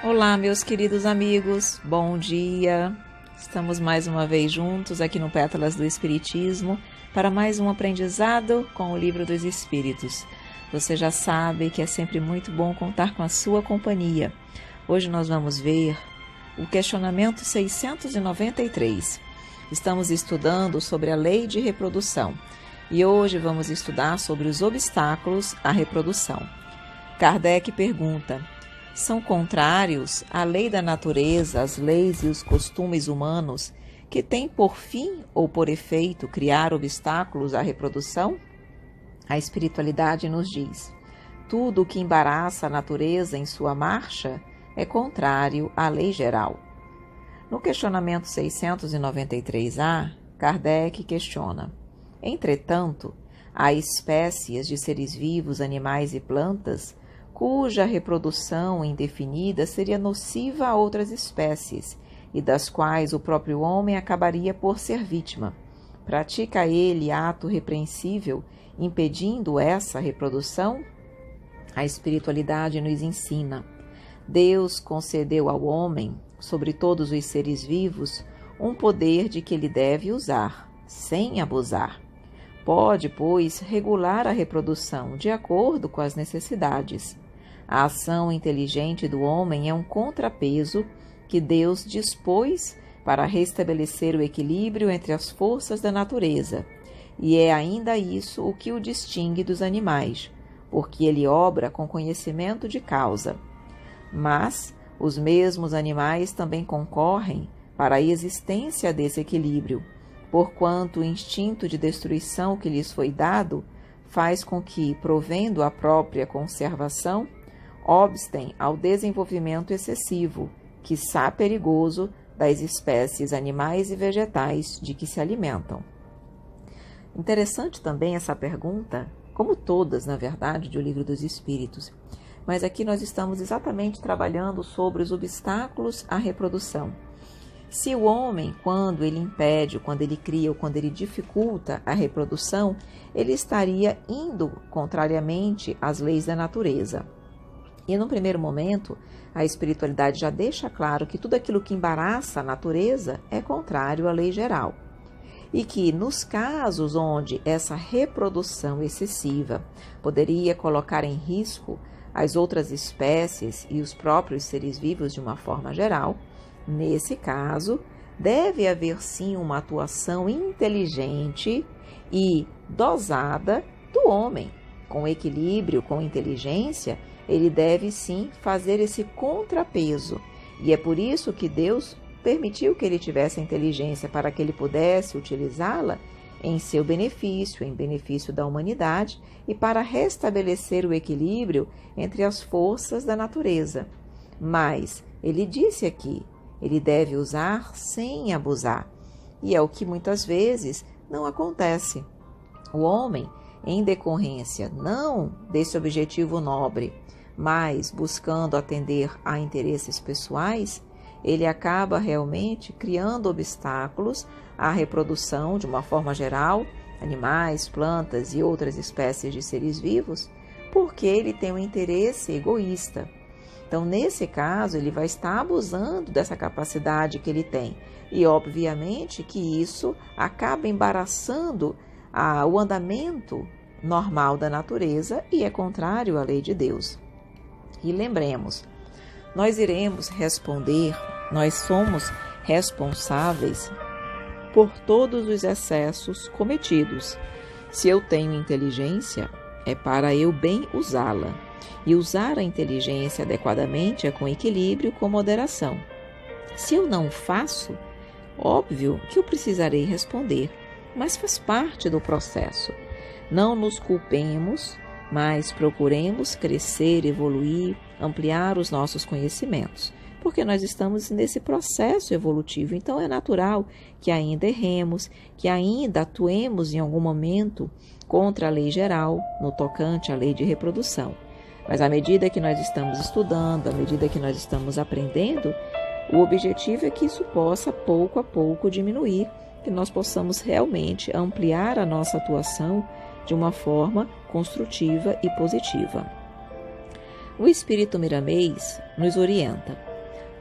Olá, meus queridos amigos, bom dia! Estamos mais uma vez juntos aqui no Pétalas do Espiritismo para mais um aprendizado com o Livro dos Espíritos. Você já sabe que é sempre muito bom contar com a sua companhia. Hoje nós vamos ver o questionamento 693. Estamos estudando sobre a lei de reprodução e hoje vamos estudar sobre os obstáculos à reprodução. Kardec pergunta: são contrários à lei da natureza, as leis e os costumes humanos que têm por fim ou por efeito criar obstáculos à reprodução? A espiritualidade nos diz: tudo o que embaraça a natureza em sua marcha é contrário à lei geral. No questionamento 693A, Kardec questiona: entretanto, há espécies de seres vivos, animais e plantas cuja reprodução indefinida seria nociva a outras espécies e das quais o próprio homem acabaria por ser vítima. Pratica ele ato repreensível, impedindo essa reprodução? A espiritualidade nos ensina: Deus concedeu ao homem, sobre todos os seres vivos, um poder de que ele deve usar, sem abusar. Pode, pois, regular a reprodução de acordo com as necessidades. A ação inteligente do homem é um contrapeso que Deus dispôs para restabelecer o equilíbrio entre as forças da natureza, e é ainda isso o que o distingue dos animais, porque ele obra com conhecimento de causa. Mas os mesmos animais também concorrem para a existência desse equilíbrio, porquanto o instinto de destruição que lhes foi dado faz com que, provendo a própria conservação, obstem ao desenvolvimento excessivo, quiçá perigoso, das espécies animais e vegetais de que se alimentam. Interessante também essa pergunta, como todas, na verdade, do Livro dos Espíritos, mas aqui nós estamos exatamente trabalhando sobre os obstáculos à reprodução. Se o homem, quando ele impede, quando ele cria ou quando ele dificulta a reprodução, ele estaria indo contrariamente às leis da natureza. E no primeiro momento, a espiritualidade já deixa claro que tudo aquilo que embaraça a natureza é contrário à lei geral. E que nos casos onde essa reprodução excessiva poderia colocar em risco as outras espécies e os próprios seres vivos de uma forma geral, nesse caso, deve haver sim uma atuação inteligente e dosada do homem. Com equilíbrio, com inteligência, ele deve sim fazer esse contrapeso. E é por isso que Deus permitiu que ele tivesse a inteligência, para que ele pudesse utilizá-la em seu benefício, em benefício da humanidade e para restabelecer o equilíbrio entre as forças da natureza. Mas ele disse aqui, ele deve usar sem abusar. E é o que muitas vezes não acontece. O homem, em decorrência não desse objetivo nobre, mas buscando atender a interesses pessoais, ele acaba realmente criando obstáculos à reprodução de uma forma geral, animais, plantas e outras espécies de seres vivos, porque ele tem um interesse egoísta. Então, nesse caso, ele vai estar abusando dessa capacidade que ele tem. E, obviamente, que isso acaba embaraçando o andamento normal da natureza e é contrário à lei de Deus. E lembremos, nós iremos responder, nós somos responsáveis por todos os excessos cometidos. Se eu tenho inteligência, é para eu bem usá-la. E usar a inteligência adequadamente é com equilíbrio, com moderação. Se eu não faço, óbvio que eu precisarei responder, mas faz parte do processo. Não nos culpemos, mas procuremos crescer, evoluir, ampliar os nossos conhecimentos, porque nós estamos nesse processo evolutivo, então é natural que ainda erremos, que ainda atuemos em algum momento contra a lei geral, no tocante à lei de reprodução. Mas à medida que nós estamos estudando, à medida que nós estamos aprendendo, o objetivo é que isso possa, pouco a pouco, diminuir, que nós possamos realmente ampliar a nossa atuação de uma forma construtiva e positiva. O Espírito Miramês nos orienta: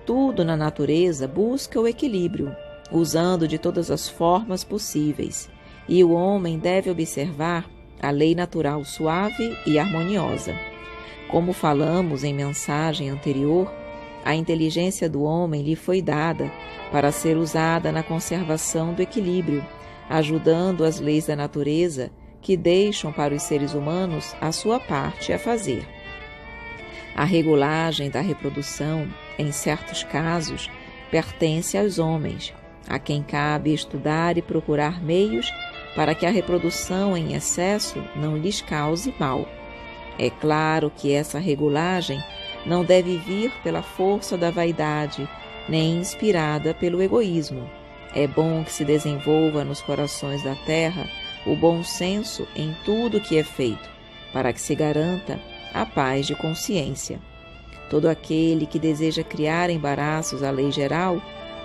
Tudo na natureza busca o equilíbrio, usando de todas as formas possíveis, e o homem deve observar a lei natural suave e harmoniosa. Como falamos em mensagem anterior, a inteligência do homem lhe foi dada para ser usada na conservação do equilíbrio, ajudando as leis da natureza que deixam para os seres humanos a sua parte a fazer. A regulagem da reprodução, em certos casos, pertence aos homens, a quem cabe estudar e procurar meios para que a reprodução em excesso não lhes cause mal. É claro que essa regulagem não deve vir pela força da vaidade, nem inspirada pelo egoísmo. É bom que se desenvolva nos corações da terra o bom senso em tudo que é feito, para que se garanta a paz de consciência. Todo aquele que deseja criar embaraços à lei geral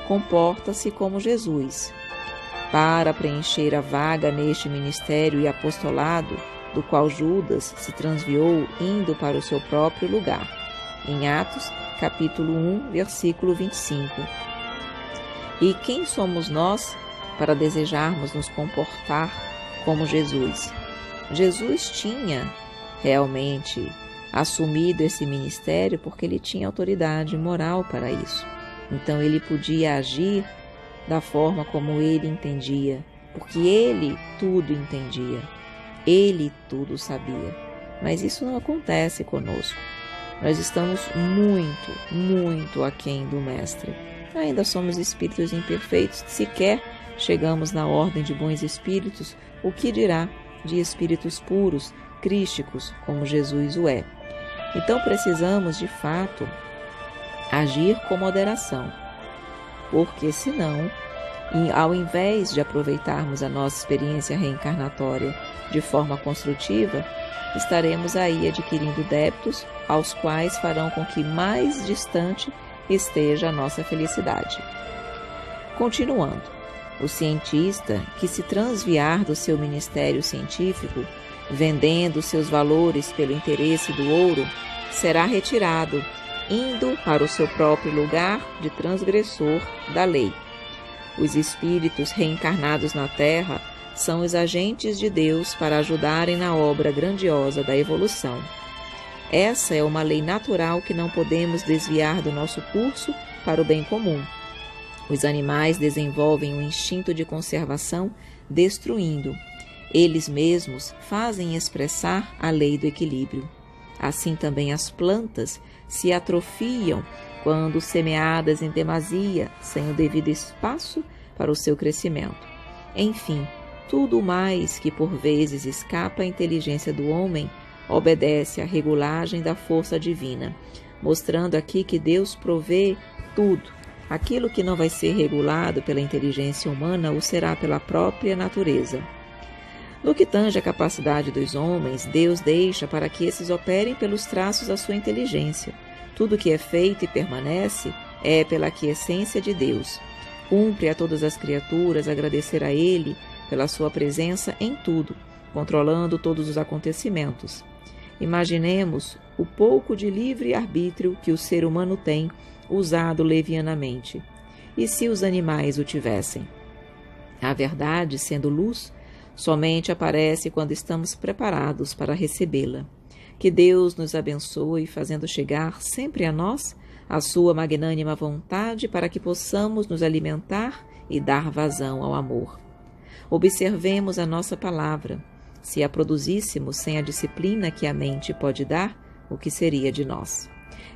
comporta-se como Jesus. Para preencher a vaga neste ministério e apostolado, do qual Judas se transviou indo para o seu próprio lugar, em Atos, capítulo 1, versículo 25. E quem somos nós para desejarmos nos comportar como Jesus? Jesus tinha realmente assumido esse ministério porque ele tinha autoridade moral para isso. Então ele podia agir da forma como ele entendia, porque ele tudo entendia, ele tudo sabia. Mas isso não acontece conosco. Nós estamos muito aquém do Mestre. Ainda somos espíritos imperfeitos, sequer chegamos na ordem de bons espíritos, o que dirá de espíritos puros, crísticos, como Jesus o é. Então precisamos, de fato, agir com moderação, porque senão, ao invés de aproveitarmos a nossa experiência reencarnatória de forma construtiva, estaremos aí adquirindo débitos aos quais farão com que mais distante esteja a nossa felicidade. Continuando, o cientista que se transviar do seu ministério científico, vendendo seus valores pelo interesse do ouro, será retirado, indo para o seu próprio lugar de transgressor da lei. Os espíritos reencarnados na Terra são os agentes de Deus para ajudarem na obra grandiosa da evolução. Essa é uma lei natural que não podemos desviar do nosso curso para o bem comum. Os animais desenvolvem um instinto de conservação destruindo. Eles mesmos fazem expressar a lei do equilíbrio. Assim também as plantas se atrofiam quando semeadas em demasia, sem o devido espaço para o seu crescimento. Enfim, tudo mais que por vezes escapa à inteligência do homem obedece à regulagem da força divina, mostrando aqui que Deus provê tudo. Aquilo que não vai ser regulado pela inteligência humana o será pela própria natureza. No que tange à capacidade dos homens, Deus deixa para que esses operem pelos traços da sua inteligência. Tudo que é feito e permanece é pela aquiescência de Deus. Cumpre a todas as criaturas agradecer a Ele pela sua presença em tudo, controlando todos os acontecimentos. Imaginemos o pouco de livre-arbítrio que o ser humano tem usado levianamente. E se os animais o tivessem? A verdade, sendo luz, somente aparece quando estamos preparados para recebê-la. Que Deus nos abençoe, fazendo chegar sempre a nós a sua magnânima vontade para que possamos nos alimentar e dar vazão ao amor. Observemos a nossa palavra. Se a produzíssemos sem a disciplina que a mente pode dar, o que seria de nós?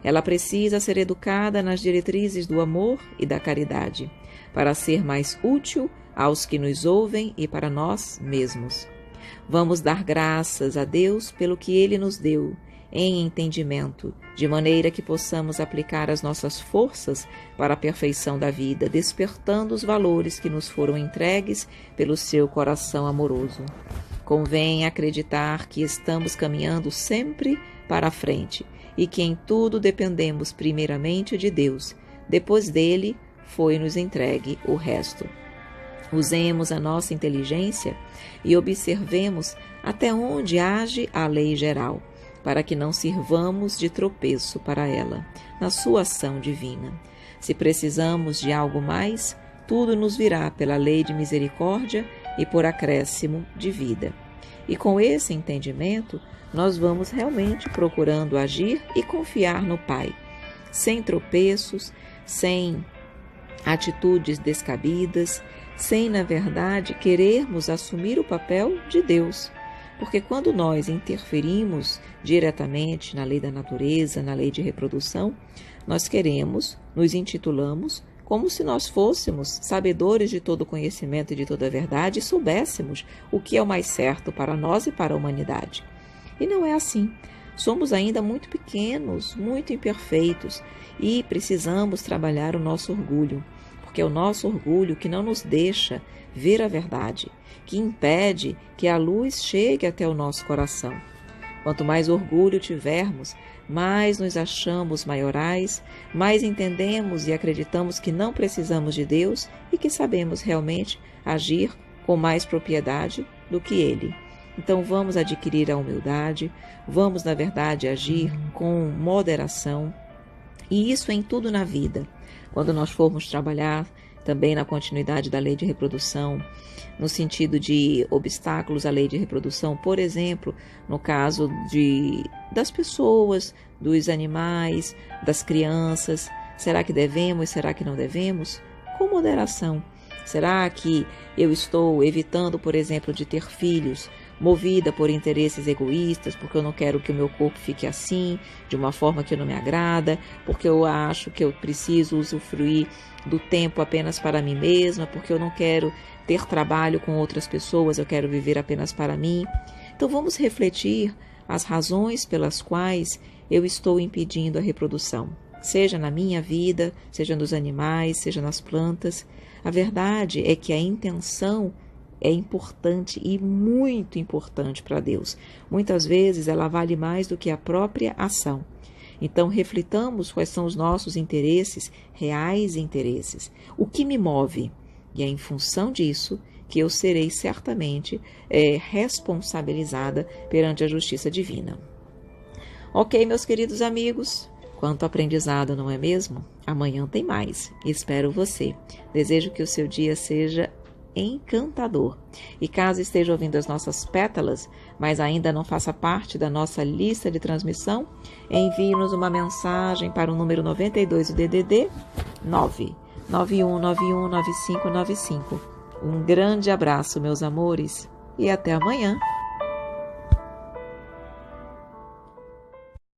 Ela precisa ser educada nas diretrizes do amor e da caridade, para ser mais útil aos que nos ouvem e para nós mesmos. Vamos dar graças a Deus pelo que Ele nos deu, em entendimento, de maneira que possamos aplicar as nossas forças para a perfeição da vida, despertando os valores que nos foram entregues pelo seu coração amoroso. Convém acreditar que estamos caminhando sempre para a frente e que em tudo dependemos primeiramente de Deus. Depois dele, foi-nos entregue o resto. Usemos a nossa inteligência e observemos até onde age a lei geral. para que não sirvamos de tropeço para ela, na sua ação divina. Se precisamos de algo mais, tudo nos virá pela lei de misericórdia e por acréscimo de vida. E com esse entendimento, nós vamos realmente procurando agir e confiar no Pai, sem tropeços, sem atitudes descabidas, sem, na verdade, querermos assumir o papel de Deus. Porque quando nós interferimos diretamente na lei da natureza, na lei de reprodução, nós nos intitulamos como se nós fôssemos sabedores de todo o conhecimento e de toda a verdade e soubéssemos o que é o mais certo para nós e para a humanidade. E não é assim. Somos ainda muito pequenos, muito imperfeitos e precisamos trabalhar o nosso orgulho, porque é o nosso orgulho que não nos deixa ver a verdade, que impede que a luz chegue até o nosso coração. Quanto mais orgulho tivermos, mais nos achamos maiorais, mais entendemos e acreditamos que não precisamos de Deus e que sabemos realmente agir com mais propriedade do que Ele. Então vamos adquirir a humildade, vamos, na verdade, agir com moderação, e isso em tudo na vida. Quando nós formos trabalhar também na continuidade da lei de reprodução, no sentido de obstáculos à lei de reprodução, por exemplo, no caso das pessoas, dos animais, das crianças, será que devemos, será que não devemos? Com moderação. Será que eu estou evitando, por exemplo, de ter filhos, movida por interesses egoístas, porque eu não quero que o meu corpo fique assim, de uma forma que não me agrada, porque eu acho que eu preciso usufruir do tempo apenas para mim mesma, porque eu não quero ter trabalho com outras pessoas, eu quero viver apenas para mim. Então vamos refletir as razões pelas quais eu estou impedindo a reprodução, seja na minha vida, seja nos animais, seja nas plantas. A verdade é que a intenção é importante e muito importante para Deus. Muitas vezes ela vale mais do que a própria ação. Então reflitamos quais são os nossos interesses, reais interesses. O que me move? E é em função disso que eu serei certamente responsabilizada perante a justiça divina. Ok, meus queridos amigos? Quanto aprendizado, não é mesmo? Amanhã tem mais. Espero você. Desejo que o seu dia seja encantador. E caso esteja ouvindo as nossas pétalas, mas ainda não faça parte da nossa lista de transmissão, envie-nos uma mensagem para o número 92 do DDD 991919595. Um grande abraço, meus amores, e até amanhã.